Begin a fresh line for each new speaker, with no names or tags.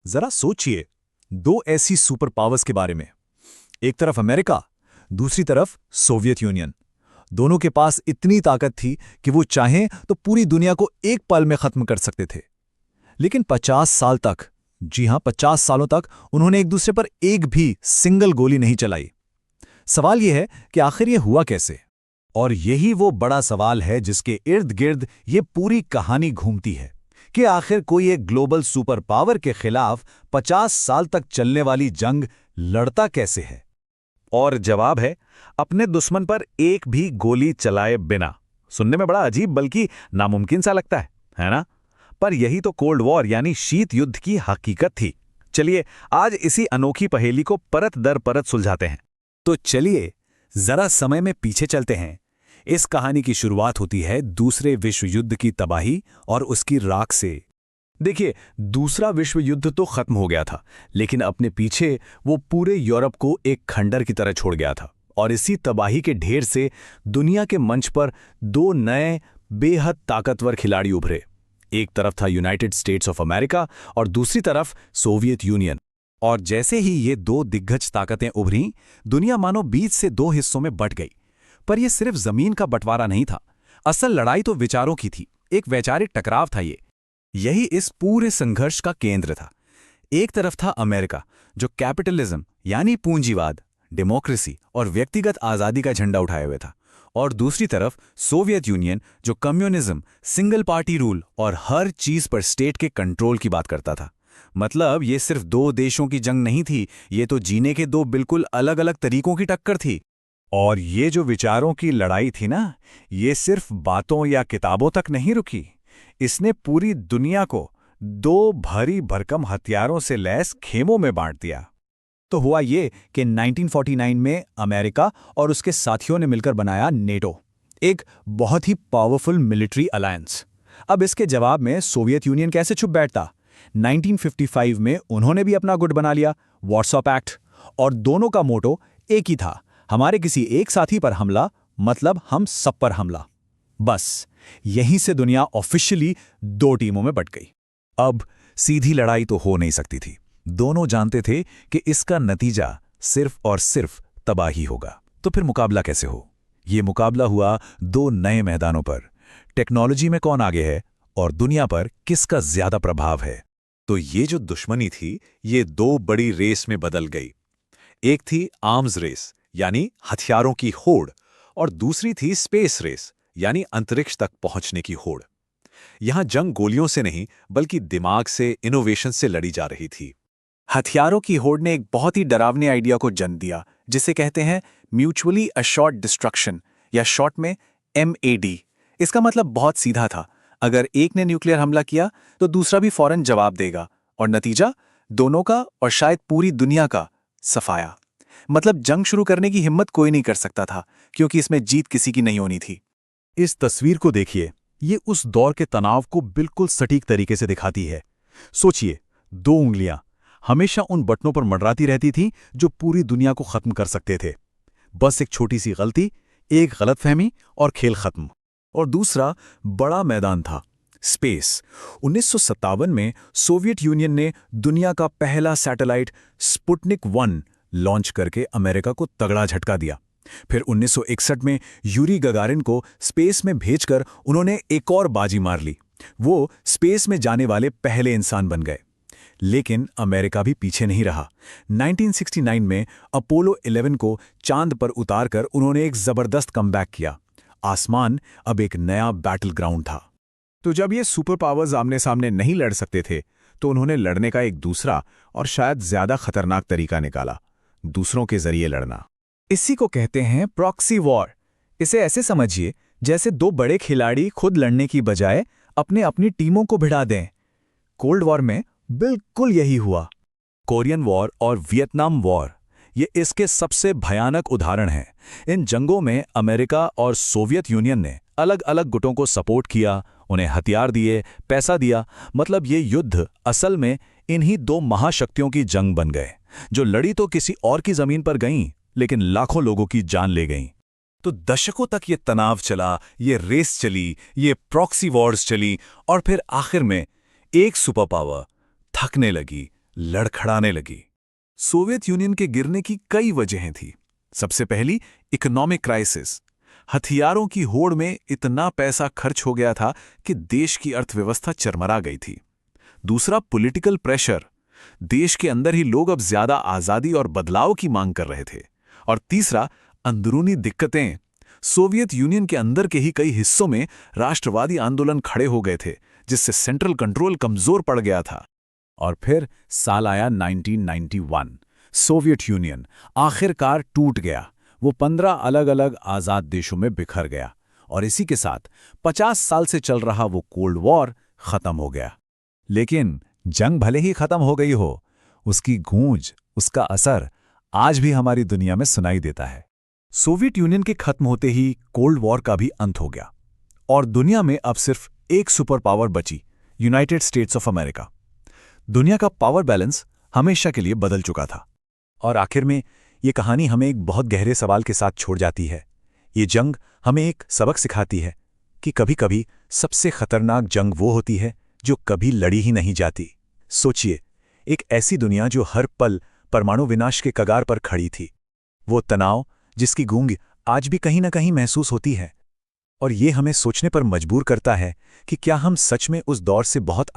जरा सोचिए, दो ऐसी सुपर पावर्स के बारे में। एक तरफ अमेरिका, दूसरी तरफ सोवियत यूनियन। दोनों के पास इतनी ताकत थी कि वो चाहें तो पूरी दुनिया को एक पल में खत्म कर सकते थे। लेकिन 50 साल तक, जी हां 50 सालों तक उन्होंने एक दूसरे पर एक भी सिंगल गोली नहीं चलाई। सवाल यह है कि आखिर यह हुआ कैसे? और यही वो बड़ा सवाल है जिसके इर्द गिर्द ये पूरी कहानी घूमती है कि आखिर कोई एक ग्लोबल सुपर पावर के खिलाफ 50 साल तक चलने वाली जंग लड़ता कैसे है। और जवाब है, अपने दुश्मन पर एक भी गोली चलाए बिना। सुनने में बड़ा अजीब बल्कि नामुमकिन सा लगता है ना? पर यही तो कोल्ड वॉर यानी शीत युद्ध की हकीकत थी। चलिए आज इसी अनोखी पहेली को परत दर परत सुलझाते हैं। तो चलिए जरा समय में पीछे चलते हैं। इस कहानी की शुरुआत होती है दूसरे विश्व युद्ध की तबाही और उसकी राख से। देखिए, दूसरा विश्व युद्ध तो खत्म हो गया था, लेकिन अपने पीछे वो पूरे यूरोप को एक खंडर की तरह छोड़ गया था। और इसी तबाही के ढेर से दुनिया के मंच पर दो नए बेहद ताकतवर खिलाड़ी उभरे। एक तरफ था यूनाइटेड स्टेट्स ऑफ अमेरिका और दूसरी तरफ सोवियत यूनियन। और जैसे ही ये दो दिग्गज ताकतें उभरीं, दुनिया मानो बीच से दो हिस्सों में बंट गई। पर यह सिर्फ जमीन का बंटवारा नहीं था, असल लड़ाई तो विचारों की थी। एक वैचारिक टकराव था ये। यही इस पूरे संघर्ष का केंद्र था। एक तरफ था अमेरिका, जो कैपिटलिज्म यानी पूंजीवाद, डेमोक्रेसी और व्यक्तिगत आज़ादी का झंडा उठाए हुए था। और दूसरी तरफ सोवियत यूनियन, जो कम्युनिज्म, सिंगल पार्टी रूल और हर चीज पर स्टेट के कंट्रोल की बात करता था। मतलब ये सिर्फ दो देशों की जंग नहीं थी, ये तो जीने के दो बिल्कुल अलग अलग तरीकों की टक्कर थी। और ये जो विचारों की लड़ाई थी ना, ये सिर्फ बातों या किताबों तक नहीं रुकी। इसने पूरी दुनिया को दो भारी भरकम हथियारों से लैस खेमों में बांट दिया। तो हुआ ये कि 1949 में अमेरिका और उसके साथियों ने मिलकर बनाया नेटो, एक बहुत ही पावरफुल मिलिट्री अलायंस। अब इसके जवाब में सोवियत यूनियन कैसे चुप बैठता? 1955 में उन्होंने भी अपना गुट बना लिया, वॉर्सो पैक्ट। और दोनों का मोटो एक ही था, हमारे किसी एक साथी पर हमला मतलब हम सब पर हमला। बस यहीं से दुनिया ऑफिशियली दो टीमों में बंट गई। अब सीधी लड़ाई तो हो नहीं सकती थी। दोनों जानते थे कि इसका नतीजा सिर्फ और सिर्फ तबाही होगा। तो फिर मुकाबला कैसे हो? ये मुकाबला हुआ दो नए मैदानों पर। टेक्नोलॉजी में कौन आगे है और दुनिया पर किसका ज्यादा प्रभाव है। तो ये जो दुश्मनी थी, ये दो बड़ी रेस में बदल गई। एक थी आर्म्स रेस यानी हथियारों की होड़, और दूसरी थी स्पेस रेस यानी अंतरिक्ष तक पहुंचने की होड़। यहां जंग गोलियों से नहीं बल्कि दिमाग से, इनोवेशन से लड़ी जा रही थी। हथियारों की होड़ ने एक बहुत ही डरावने आइडिया को जन्म दिया, जिसे कहते हैं म्यूचुअली अशोर्ड डिस्ट्रक्शन, या शॉर्ट में MAD। इसका मतलब बहुत सीधा था, अगर एक ने न्यूक्लियर हमला किया तो दूसरा भी फौरन जवाब देगा, और नतीजा दोनों का और शायद पूरी दुनिया का सफाया। मतलब जंग शुरू करने की हिम्मत कोई नहीं कर सकता था, क्योंकि इसमें जीत किसी की नहीं होनी थी। इस तस्वीर को देखिए, ये उस दौर के तनाव को बिल्कुल सटीक तरीके से दिखाती है। सोचिए, दो उंगलियां हमेशा उन बटनों पर मंडराती रहती थीं जो पूरी दुनिया को खत्म कर सकते थे। बस एक छोटी सी गलती, एक गलतफहमी और खेल खत्म। और दूसरा बड़ा मैदान था स्पेस। 1957 में सोवियत यूनियन ने दुनिया का पहला सैटेलाइट स्पुतनिक 1 लॉन्च करके अमेरिका को तगड़ा झटका दिया। फिर 1961 में यूरी गगारिन को स्पेस में भेजकर उन्होंने एक और बाजी मार ली। वो स्पेस में जाने वाले पहले इंसान बन गए। लेकिन अमेरिका भी पीछे नहीं रहा। 1969 में अपोलो 11 को चांद पर उतारकर उन्होंने एक जबरदस्त कमबैक किया। आसमान अब एक नया बैटल ग्राउंड था। तो जब ये सुपर पावर्स आमने सामने नहीं लड़ सकते थे, तो उन्होंने लड़ने का एक दूसरा और शायद ज्यादा खतरनाक तरीका निकाला, दूसरों के जरिए लड़ना। इसी को कहते हैं प्रॉक्सी वॉर। इसे ऐसे समझिए जैसे दो बड़े खिलाड़ी खुद लड़ने की बजाय अपने अपनी टीमों को भिड़ा दें। कोल्ड वॉर में बिल्कुल यही हुआ। कोरियन वॉर और वियतनाम वॉर ये इसके सबसे भयानक उदाहरण हैं। इन जंगों में अमेरिका और सोवियत यूनियन ने अलग अलग गुटों को सपोर्ट किया, उन्हें हथियार दिए, पैसा दिया। मतलब ये युद्ध असल में इन्हीं दो महाशक्तियों की जंग बन गए, जो लड़ी तो किसी और की जमीन पर गईं, लेकिन लाखों लोगों की जान ले गईं। तो दशकों तक ये तनाव चला, ये रेस चली, ये प्रॉक्सी वॉर्स चली, और फिर आखिर में एक सुपर पावर थकने लगी, लड़खड़ाने लगी। सोवियत यूनियन के गिरने की कई वजहें थी। सबसे पहली, इकोनॉमिक क्राइसिस। हथियारों की होड़ में इतना पैसा खर्च हो गया था कि देश की अर्थव्यवस्था चरमरा गई थी। दूसरा, पॉलिटिकल प्रेशर। देश के अंदर ही लोग अब ज्यादा आजादी और बदलाव की मांग कर रहे थे। और तीसरा, अंदरूनी दिक्कतें। सोवियत यूनियन के अंदर के ही कई हिस्सों में राष्ट्रवादी आंदोलन खड़े हो गए थे, जिससे सेंट्रल कंट्रोल कमजोर पड़ गया था। और फिर साल आया 1991। सोवियत यूनियन आखिरकार टूट गया। वो 15 अलग अलग आजाद देशों में बिखर गया और इसी के साथ 50 साल से चल रहा वो कोल्ड वॉर खत्म हो गया। लेकिन जंग भले ही खत्म हो गई हो, उसकी गूंज, उसका असर आज भी हमारी दुनिया में सुनाई देता है। सोवियत यूनियन के खत्म होते ही कोल्ड वॉर का भी अंत हो गया और दुनिया में अब सिर्फ एक सुपर पावर बची, यूनाइटेड स्टेट्स ऑफ अमेरिका। दुनिया का पावर बैलेंस हमेशा के लिए बदल चुका था। और आखिर में ये कहानी हमें एक बहुत गहरे सवाल के साथ छोड़ जाती है। ये जंग हमें एक सबक सिखाती है कि कभी-कभी सबसे खतरनाक जंग वो होती है जो कभी लड़ी ही नहीं जाती। सोचिए, एक ऐसी दुनिया जो हर पल परमाणु विनाश के कगार पर खड़ी थी। वो तनाव जिसकी गूंज आज भी कहीं ना कहीं महसूस होती है। और ये हमें सोचने पर मजबूर करता है कि क्या हम सच में उस दौर से बहुत